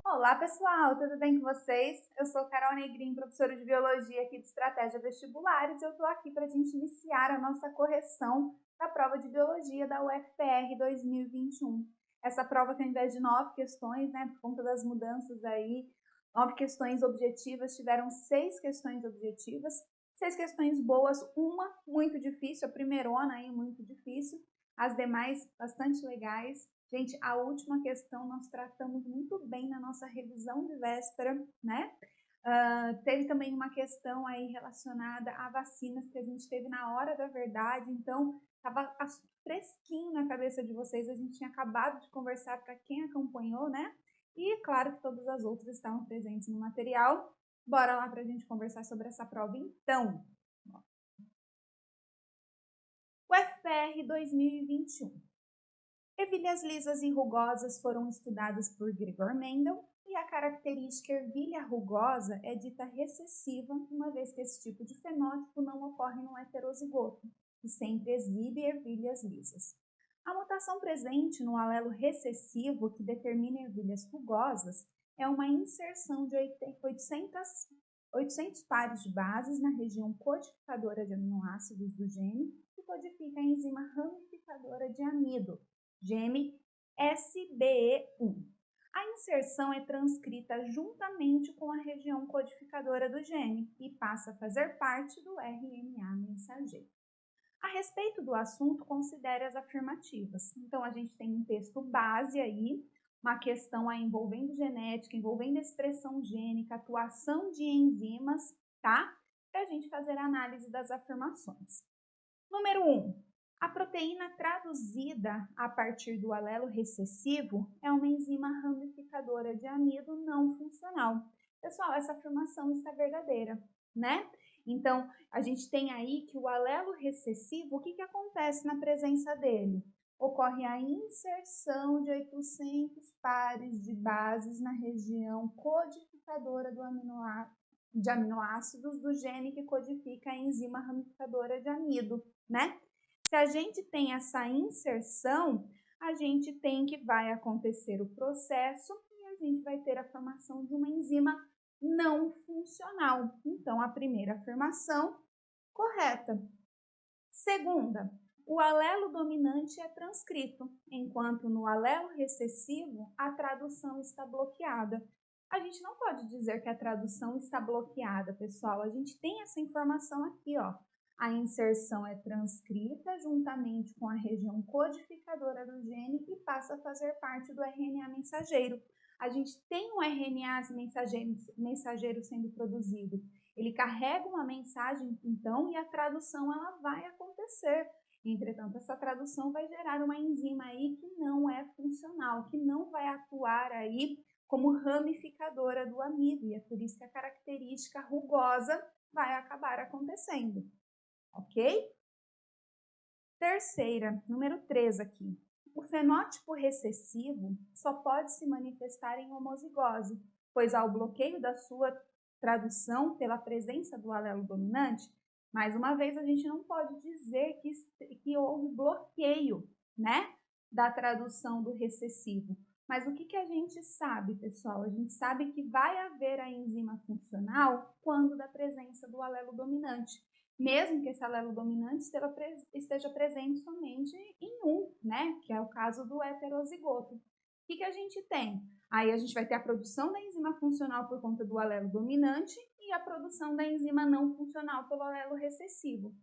Olá pessoal, tudo bem com vocês? Eu sou Carol Negrin, professora de Biologia aqui de Estratégia Vestibulares e eu estou aqui para a gente iniciar a nossa correção da prova de Biologia da UFPR 2021. Essa prova tem ao invés de 9 questões, né, por conta das mudanças aí, 9 questões objetivas, tiveram 6 questões objetivas, 6 questões boas, uma muito difícil, a primeirona aí muito difícil, as demais bastante legais. Gente, a última questão nós tratamos muito bem na nossa revisão de véspera, né? Teve também uma questão aí relacionada a vacinas que a gente teve na hora da verdade, então estava fresquinho na cabeça de vocês, a gente tinha acabado de conversar para quem acompanhou, né? E claro que todas as outras estavam presentes no material. Bora lá para a gente conversar sobre essa prova então. UFPR 2021. Ervilhas lisas e rugosas foram estudadas por Gregor Mendel e a característica ervilha rugosa é dita recessiva, uma vez que esse tipo de fenótipo não ocorre no heterozigoto, que sempre exibe ervilhas lisas. A mutação presente no alelo recessivo, que determina ervilhas rugosas, é uma inserção de 800 pares de bases na região codificadora de aminoácidos do gene, que codifica a enzima ramificadora de amido, gene SBE1. A inserção é transcrita juntamente com a região codificadora do gene e passa a fazer parte do RNA mensageiro. A respeito do assunto, considere as afirmativas. Então, a gente tem um texto base aí, uma questão aí envolvendo genética, envolvendo expressão gênica, atuação de enzimas, tá? Para a gente fazer a análise das afirmações. Número 1. A proteína traduzida a partir do alelo recessivo é uma enzima ramificadora de amido não funcional. Pessoal, essa afirmação está verdadeira, né? Então, a gente tem aí que o alelo recessivo, o que acontece na presença dele? Ocorre a inserção de 800 pares de bases na região codificadora de aminoácidos do gene que codifica a enzima ramificadora de amido, né? Se a gente tem essa inserção, a gente tem que vai acontecer o processo e a gente vai ter a formação de uma enzima não funcional. Então, a primeira afirmação, correta. Segunda, o alelo dominante é transcrito, enquanto no alelo recessivo a tradução está bloqueada. A gente não pode dizer que a tradução está bloqueada, pessoal. A gente tem essa informação aqui, ó. A inserção é transcrita juntamente com a região codificadora do gene e passa a fazer parte do RNA mensageiro. A gente tem um RNA mensageiro sendo produzido. Ele carrega uma mensagem, então, e a tradução ela vai acontecer. Entretanto, essa tradução vai gerar uma enzima aí que não é funcional, que não vai atuar aí como ramificadora do amido. E é por isso que a característica rugosa vai acabar acontecendo. Ok? Terceira, número 3 aqui. O fenótipo recessivo só pode se manifestar em homozigose, pois ao bloqueio da sua tradução pela presença do alelo dominante, mais uma vez a gente não pode dizer que houve bloqueio, né, da tradução do recessivo. Mas o que a gente sabe, pessoal? A gente sabe que vai haver a enzima funcional quando da presença do alelo dominante, mesmo que esse alelo dominante esteja presente somente em um, né, que é o caso do heterozigoto. O que a gente tem? Aí a gente vai ter a produção da enzima funcional por conta do alelo dominante e a produção da enzima não funcional pelo alelo recessivo.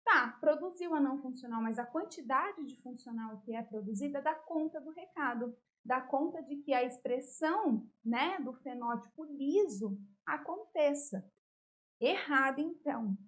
Tá, produziu a não funcional, mas a quantidade de funcional que é produzida dá conta do recado, dá conta de que a expressão, né, do fenótipo liso aconteça. Errado, então.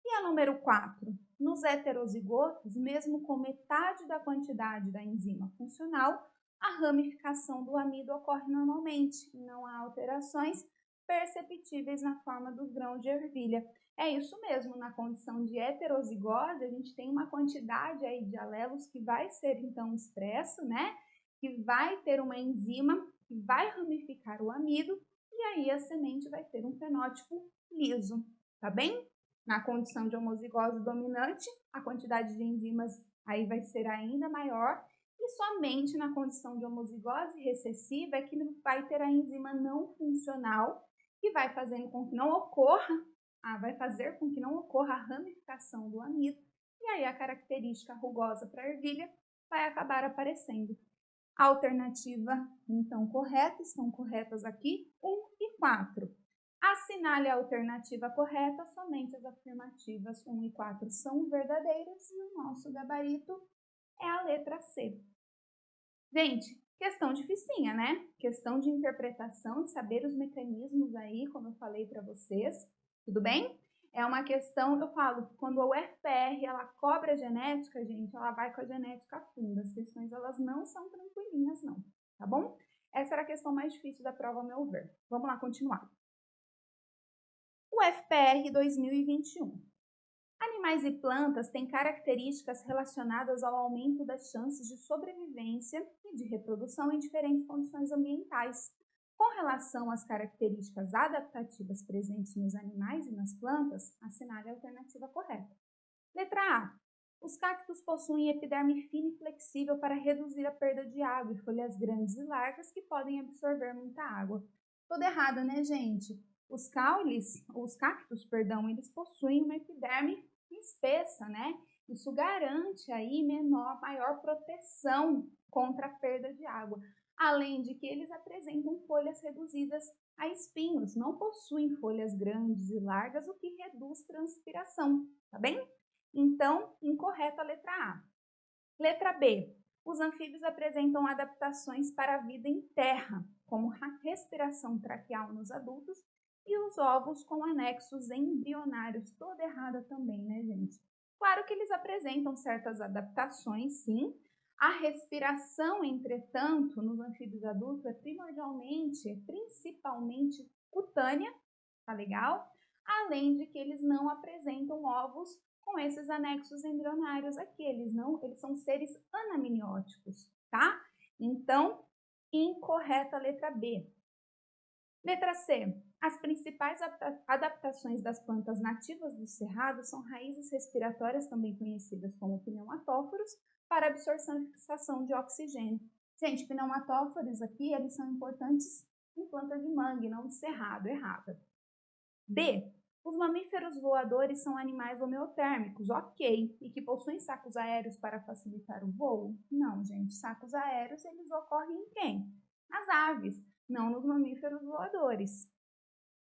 E a número 4? Nos heterozigotos, mesmo com metade da quantidade da enzima funcional, a ramificação do amido ocorre normalmente e não há alterações perceptíveis na forma dos grãos de ervilha. É isso mesmo, na condição de heterozigose, a gente tem uma quantidade aí de alelos que vai ser então expresso, né? Que vai ter uma enzima que vai ramificar o amido e aí a semente vai ter um fenótipo liso, tá bem? Na condição de homozigose dominante, a quantidade de enzimas aí vai ser ainda maior E somente na condição de homozigose recessiva é que vai ter a enzima não funcional, que vai fazer com que não ocorra a ramificação do amido, e aí a característica rugosa para a ervilha vai acabar aparecendo. A alternativa, então, correta, estão corretas aqui, 1 e 4. Assinale a alternativa correta, somente as afirmativas 1 e 4 são verdadeiras e o nosso gabarito é a letra C. Gente, questão dificinha, né? Questão de interpretação, de saber os mecanismos aí, como eu falei para vocês, tudo bem? É uma questão, eu falo, quando a UFPR ela cobra a genética, gente, ela vai com a genética funda. As questões elas não são tranquilinhas, não, tá bom? Essa era a questão mais difícil da prova, ao meu ver. Vamos lá continuar. UFPR 2021. Animais e plantas têm características relacionadas ao aumento das chances de sobrevivência e de reprodução em diferentes condições ambientais. Com relação às características adaptativas presentes nos animais e nas plantas, assinale a alternativa correta. Letra A. Os cactos possuem epiderme fina e flexível para reduzir a perda de água e folhas grandes e largas que podem absorver muita água. Tudo errado, né, gente? Os cactos, eles possuem uma epiderme espessa, né? Isso garante aí maior proteção contra a perda de água. Além de que eles apresentam folhas reduzidas a espinhos, não possuem folhas grandes e largas, o que reduz transpiração, tá bem? Então, incorreta a letra A. Letra B. Os anfíbios apresentam adaptações para a vida em terra, como respiração traqueal nos adultos e os ovos com anexos embrionários. Toda errada também, né, gente? Claro que eles apresentam certas adaptações, sim. A respiração, entretanto, nos anfíbios adultos é principalmente cutânea, tá legal? Além de que eles não apresentam ovos com esses anexos embrionários aqui, eles são seres anamnióticos, tá? Então, incorreta a letra B. Letra C. As principais adaptações das plantas nativas do cerrado são raízes respiratórias, também conhecidas como pneumatóforos, para absorção e fixação de oxigênio. Gente, pneumatóforos aqui, eles são importantes em plantas de mangue, não de cerrado, errada. D. Os mamíferos voadores são animais homeotérmicos, ok, e que possuem sacos aéreos para facilitar o voo? Não, gente, sacos aéreos eles ocorrem em quem? Nas aves, não nos mamíferos voadores.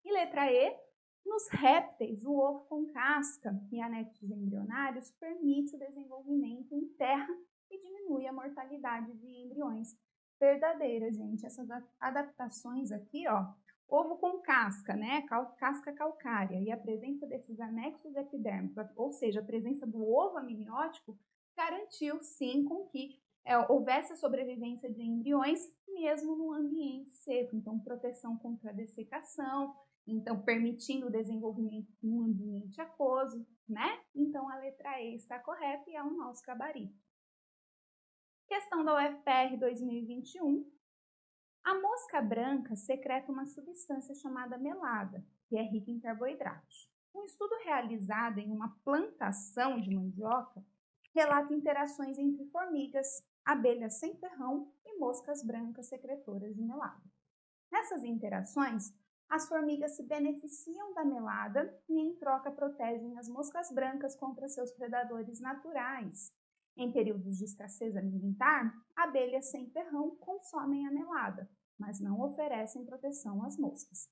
E letra E, nos répteis, o ovo com casca e anexos embrionários permite o desenvolvimento em terra e diminui a mortalidade de embriões. Verdadeira, gente, essas adaptações aqui, ó, ovo com casca, né, casca calcária, e a presença desses anexos epidérmicos, ou seja, a presença do ovo amniótico, garantiu sim com que houvesse a sobrevivência de embriões mesmo no ambiente seco, então proteção contra a dessecação, então permitindo o desenvolvimento em um ambiente aquoso, né? Então a letra E está correta e é o nosso gabarito. Questão da UFPR 2021. A mosca branca secreta uma substância chamada melada, que é rica em carboidratos. Um estudo realizado em uma plantação de mandioca relata interações entre formigas, abelhas sem ferrão e moscas brancas secretoras de melada. Nessas interações, as formigas se beneficiam da melada e, em troca, protegem as moscas brancas contra seus predadores naturais. Em períodos de escassez alimentar, abelhas sem ferrão consomem a melada, mas não oferecem proteção às moscas.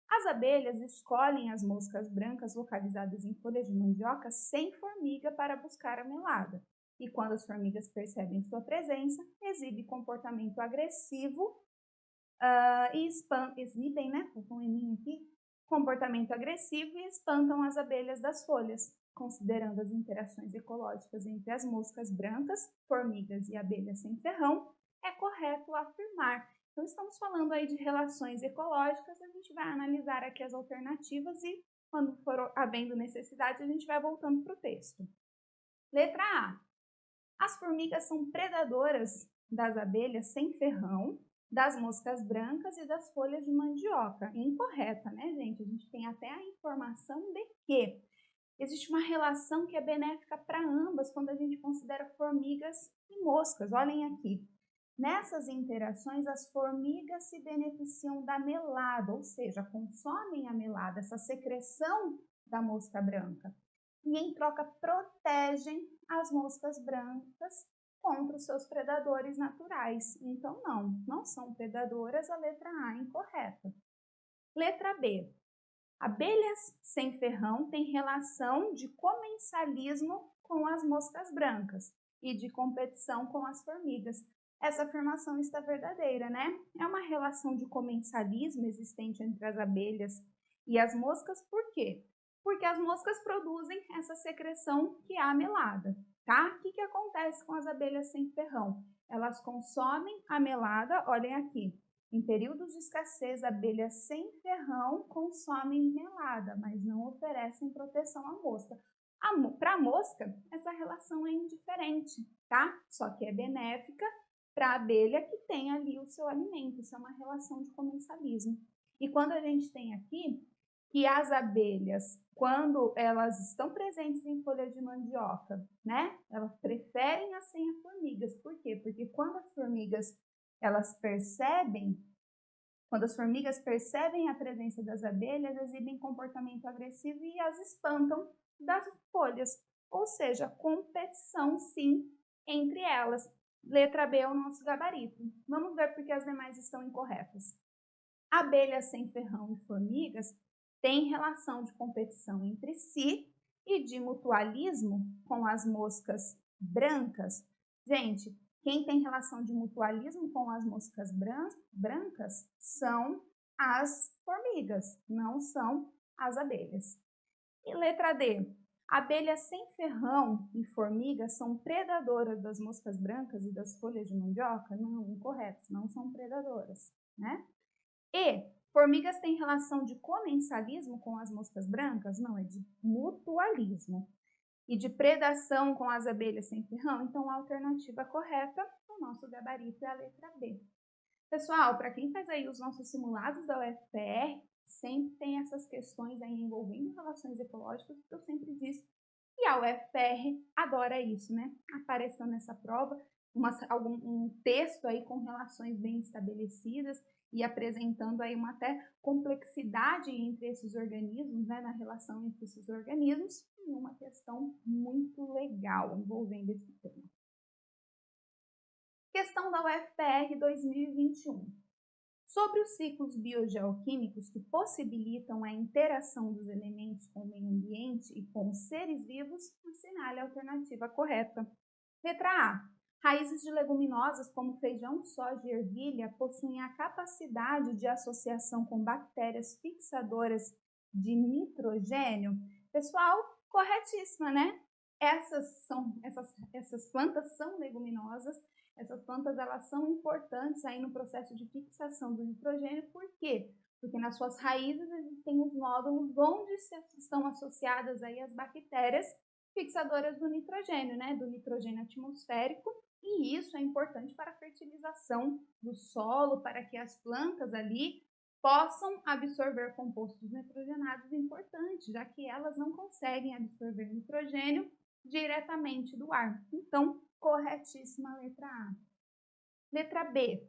As abelhas escolhem as moscas brancas localizadas em folhas de mandioca sem formiga para buscar a melada. E quando as formigas percebem sua presença, exibem comportamento agressivo exibem, né? Com um aqui, comportamento agressivo e espantam as abelhas das folhas. Considerando as interações ecológicas entre as moscas brancas, formigas e abelhas sem ferrão, é correto afirmar. Então, estamos falando aí de relações ecológicas, a gente vai analisar aqui as alternativas e, quando for havendo necessidade, a gente vai voltando para o texto. Letra A. As formigas são predadoras das abelhas sem ferrão, das moscas brancas e das folhas de mandioca. Incorreta, né, gente? A gente tem até a informação de que existe uma relação que é benéfica para ambas quando a gente considera formigas e moscas. Olhem aqui. Nessas interações, as formigas se beneficiam da melada, ou seja, consomem a melada, essa secreção da mosca branca. E, em troca, protegem as moscas brancas contra os seus predadores naturais. Então, não são predadoras, a letra A é incorreta. Letra B. Abelhas sem ferrão têm relação de comensalismo com as moscas brancas e de competição com as formigas. Essa afirmação está verdadeira, né? É uma relação de comensalismo existente entre as abelhas e as moscas, por quê? Porque as moscas produzem essa secreção que é a melada, tá? O que acontece com as abelhas sem ferrão? Elas consomem a melada, olhem aqui. Em períodos de escassez, abelhas sem ferrão consomem melada, mas não oferecem proteção à mosca. Para a mosca, essa relação é indiferente, tá? Só que é benéfica para a abelha que tem ali o seu alimento. Isso é uma relação de comensalismo. E quando a gente tem aqui que as abelhas, quando elas estão presentes em folha de mandioca, né? Elas preferem as sem formigas. Por quê? Porque quando as formigas percebem a presença das abelhas, exibem comportamento agressivo e as espantam das folhas. Ou seja, competição sim entre elas. Letra B é o nosso gabarito. Vamos ver porque as demais estão incorretas. Abelhas sem ferrão e formigas têm relação de competição entre si e de mutualismo com as moscas brancas. Gente, quem tem relação de mutualismo com as moscas brancas são as formigas, não são as abelhas. E letra D. Abelhas sem ferrão e formigas são predadoras das moscas brancas e das folhas de mandioca? Não, incorreto, não são predadoras, né? E formigas têm relação de comensalismo com as moscas brancas? Não, é de mutualismo. E de predação com as abelhas sem ferrão? Então, a alternativa correta no nosso gabarito é a letra B. Pessoal, para quem faz aí os nossos simulados da UFPR, sempre tem essas questões aí envolvendo relações ecológicas, que eu sempre disse, e a UFPR adora isso, né? Apareceu nessa prova um texto aí com relações bem estabelecidas e apresentando aí uma até complexidade entre esses organismos, né? Na relação entre esses organismos, e uma questão muito legal envolvendo esse tema. Questão da UFPR 2021. Sobre os ciclos biogeoquímicos que possibilitam a interação dos elementos com o meio ambiente e com os seres vivos, assinale a alternativa correta. Letra A. Raízes de leguminosas como feijão, soja e ervilha possuem a capacidade de associação com bactérias fixadoras de nitrogênio. Pessoal, corretíssima, né? Essas plantas são leguminosas. Essas plantas elas são importantes aí no processo de fixação do nitrogênio. Por quê? Porque nas suas raízes existem os nódulos onde estão associadas aí as bactérias fixadoras do nitrogênio, né? Do nitrogênio atmosférico. E isso é importante para a fertilização do solo, para que as plantas ali possam absorver compostos nitrogenados importantes, já que elas não conseguem absorver nitrogênio diretamente do ar. Então, corretíssima a letra A. Letra B.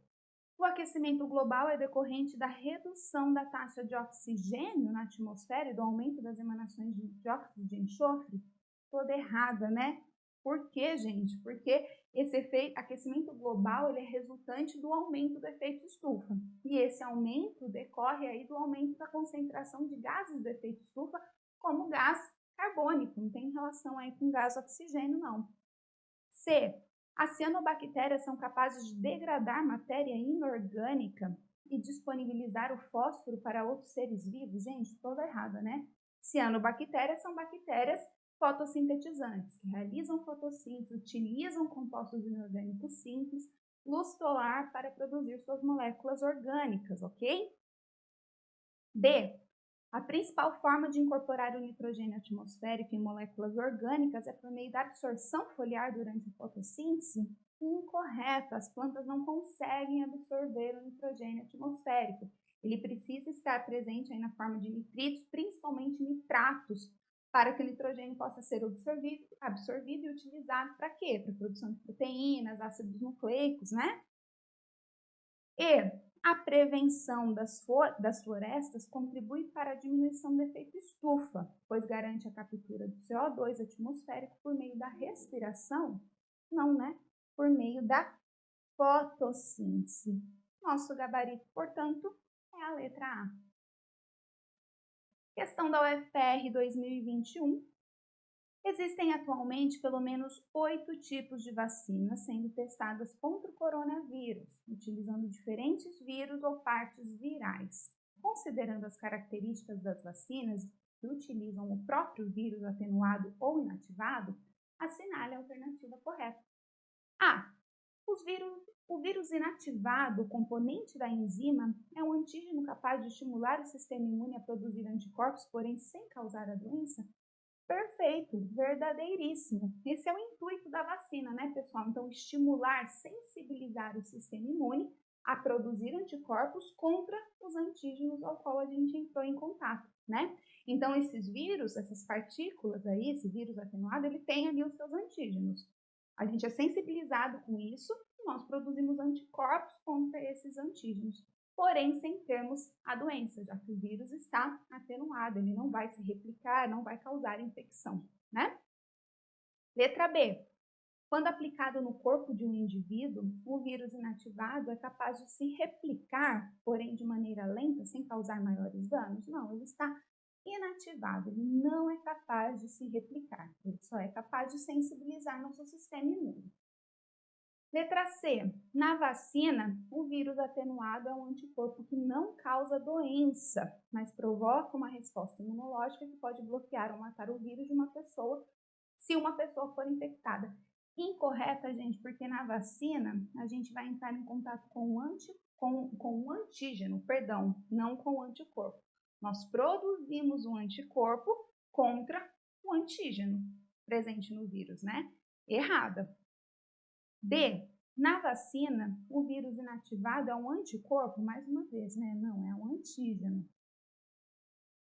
O aquecimento global é decorrente da redução da taxa de oxigênio na atmosfera e do aumento das emanações de dióxido de enxofre? Toda errada, né? Por quê, gente? Porque esse aquecimento global ele é resultante do aumento do efeito estufa. E esse aumento decorre aí do aumento da concentração de gases do efeito estufa, como o gás carbônico. Não tem relação aí com gás oxigênio, não. C. As cianobactérias são capazes de degradar matéria inorgânica e disponibilizar o fósforo para outros seres vivos? Gente, toda errada, né? Cianobactérias são bactérias fotossintetizantes, que realizam fotossíntese, utilizam compostos inorgânicos simples, luz solar para produzir suas moléculas orgânicas, ok? D. A principal forma de incorporar o nitrogênio atmosférico em moléculas orgânicas é por meio da absorção foliar durante a fotossíntese? Incorreto, as plantas não conseguem absorver o nitrogênio atmosférico. Ele precisa estar presente aí na forma de nitritos, principalmente nitratos, para que o nitrogênio possa ser absorvido e utilizado para quê? Para a produção de proteínas, ácidos nucleicos, né? E a prevenção das florestas contribui para a diminuição do efeito estufa, pois garante a captura do CO2 atmosférico por meio da respiração, não, né? Por meio da fotossíntese. Nosso gabarito, portanto, é a letra A. Questão da UFPR 2021. Existem atualmente pelo menos 8 tipos de vacinas sendo testadas contra o coronavírus, utilizando diferentes vírus ou partes virais. Considerando as características das vacinas que utilizam o próprio vírus atenuado ou inativado, assinale a alternativa correta. A. O vírus inativado, o componente da enzima, é um antígeno capaz de estimular o sistema imune a produzir anticorpos, porém sem causar a doença? Perfeito, verdadeiríssimo. Esse é o intuito da vacina, né, pessoal? Então, estimular, sensibilizar o sistema imune a produzir anticorpos contra os antígenos ao qual a gente entrou em contato, né? Então, esses vírus, essas partículas aí, esse vírus atenuado, ele tem ali os seus antígenos. A gente é sensibilizado com isso e nós produzimos anticorpos contra esses antígenos, porém sem termos a doença, já que o vírus está atenuado, ele não vai se replicar, não vai causar infecção, né? Letra B. Quando aplicado no corpo de um indivíduo, o vírus inativado é capaz de se replicar, porém de maneira lenta, sem causar maiores danos? Não, ele está inativado, ele não é capaz de se replicar, ele só é capaz de sensibilizar nosso sistema imune. Letra C. Na vacina, o vírus atenuado é um anticorpo que não causa doença, mas provoca uma resposta imunológica que pode bloquear ou matar o vírus de uma pessoa, se uma pessoa for infectada. Incorreta, gente, porque na vacina a gente vai entrar em contato com o antígeno, não com o anticorpo. Nós produzimos um anticorpo contra o antígeno presente no vírus, né? Errada. B. Na vacina, o vírus inativado é um anticorpo, mais uma vez, né? Não, é um antígeno.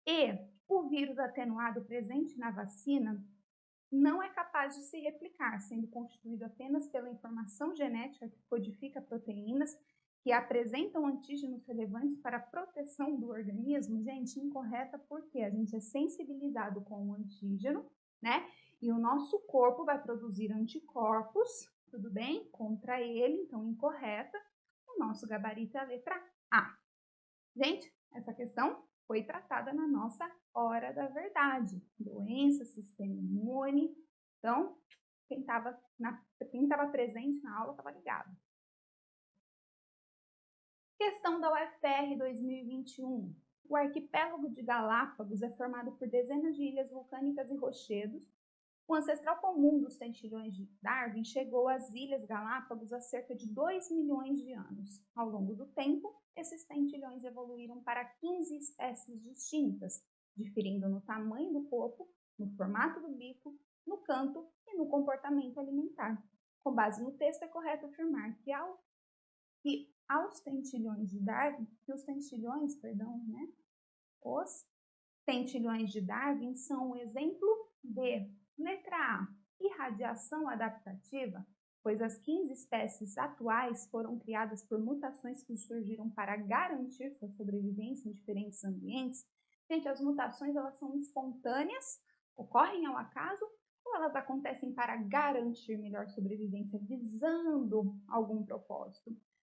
E o vírus atenuado presente na vacina não é capaz de se replicar, sendo constituído apenas pela informação genética que codifica proteínas que apresentam antígenos relevantes para a proteção do organismo. Gente, incorreta porque a gente é sensibilizado com o antígeno, né? E o nosso corpo vai produzir anticorpos, tudo bem? Contra ele, então incorreta. O nosso gabarito é a letra A. Gente, essa questão foi tratada na nossa hora da verdade. Doença, sistema imune. Então, quem estava presente na aula estava ligado. Questão da UFPR 2021. O arquipélago de Galápagos é formado por dezenas de ilhas vulcânicas e rochedos. O ancestral comum dos tentilhões de Darwin chegou às Ilhas Galápagos há cerca de 2 milhões de anos. Ao longo do tempo, esses tentilhões evoluíram para 15 espécies distintas, diferindo no tamanho do corpo, no formato do bico, no canto e no comportamento alimentar. Com base no texto, é correto afirmar que os tentilhões de Darwin são um exemplo de letra A, irradiação adaptativa, pois as 15 espécies atuais foram criadas por mutações que surgiram para garantir sua sobrevivência em diferentes ambientes. Gente, as mutações elas são espontâneas, ocorrem ao acaso, ou elas acontecem para garantir melhor sobrevivência, visando algum propósito?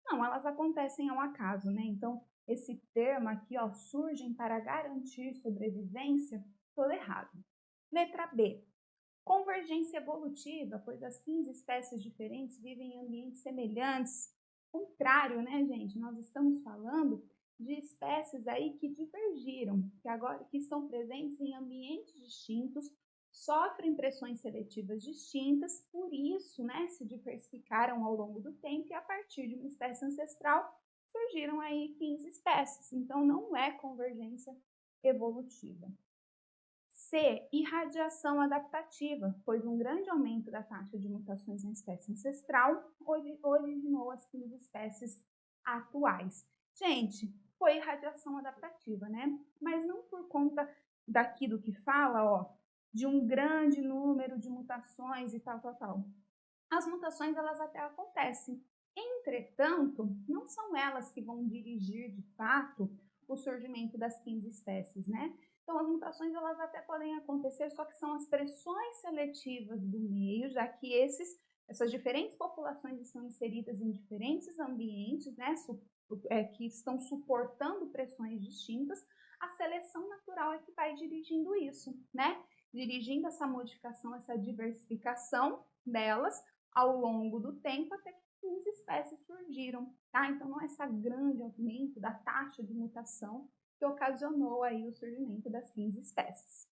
Não, elas acontecem ao acaso, né? Então, esse termo aqui, ó, surgem para garantir sobrevivência, todo errado. Letra B. Convergência evolutiva, pois as 15 espécies diferentes vivem em ambientes semelhantes. Contrário, né, gente? Nós estamos falando de espécies aí que divergiram, que estão presentes em ambientes distintos, sofrem pressões seletivas distintas, por isso, né, se diversificaram ao longo do tempo e a partir de uma espécie ancestral surgiram aí 15 espécies. Então, não é convergência evolutiva. C. Irradiação adaptativa, pois um grande aumento da taxa de mutações na espécie ancestral originou as 15 espécies atuais. Gente, foi irradiação adaptativa, né? Mas não por conta daquilo que fala, ó, de um grande número de mutações e tal. As mutações, elas até acontecem. Entretanto, não são elas que vão dirigir, de fato, o surgimento das 15 espécies, né? Então, as mutações, elas até podem acontecer, só que são as pressões seletivas do meio, já que essas diferentes populações estão inseridas em diferentes ambientes, né, que estão suportando pressões distintas. A seleção natural é que vai dirigindo isso, né? Dirigindo essa modificação, essa diversificação delas ao longo do tempo até que 15 espécies surgiram, tá? Então, não é esse grande aumento da taxa de mutação que ocasionou aí o surgimento das 15 espécies.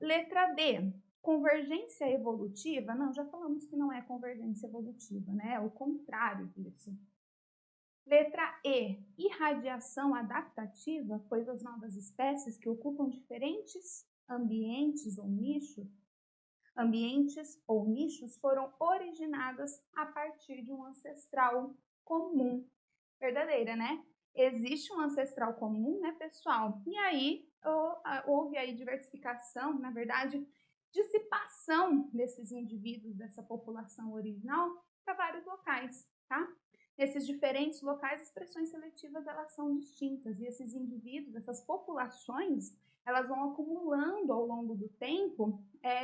Letra D, convergência evolutiva? Não, já falamos que não é convergência evolutiva, né? É o contrário disso. Letra E, irradiação adaptativa, pois as novas espécies que ocupam diferentes ambientes ou nichos foram originadas a partir de um ancestral comum. Verdadeira, né? Existe um ancestral comum, né, pessoal? E aí houve aí diversificação, na verdade, dissipação desses indivíduos, dessa população original, para vários locais, tá? Nesses diferentes locais, as pressões seletivas, elas são distintas, e esses indivíduos, essas populações, elas vão acumulando ao longo do tempo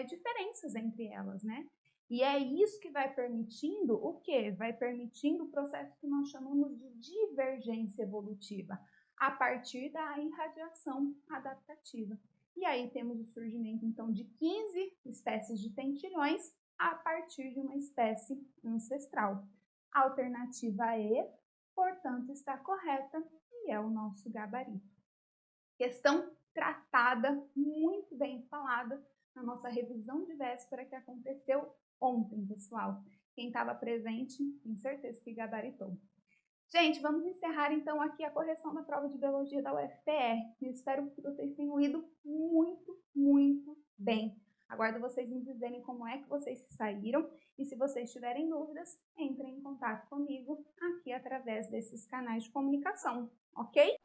diferenças entre elas, né? E é isso que vai permitindo o quê? Vai permitindo o processo que nós chamamos de divergência evolutiva, a partir da irradiação adaptativa. E aí temos o surgimento, então, de 15 espécies de tentilhões a partir de uma espécie ancestral. A alternativa E, portanto, está correta e é o nosso gabarito. Questão tratada, muito bem falada, na nossa revisão de véspera que aconteceu ontem, pessoal. Quem estava presente, tenho certeza que gabaritou. Gente, vamos encerrar então aqui a correção da prova de Biologia da UFPR. Eu espero que vocês tenham ido muito, muito bem. Aguardo vocês me dizerem como é que vocês se saíram e se vocês tiverem dúvidas, entrem em contato comigo aqui através desses canais de comunicação, ok?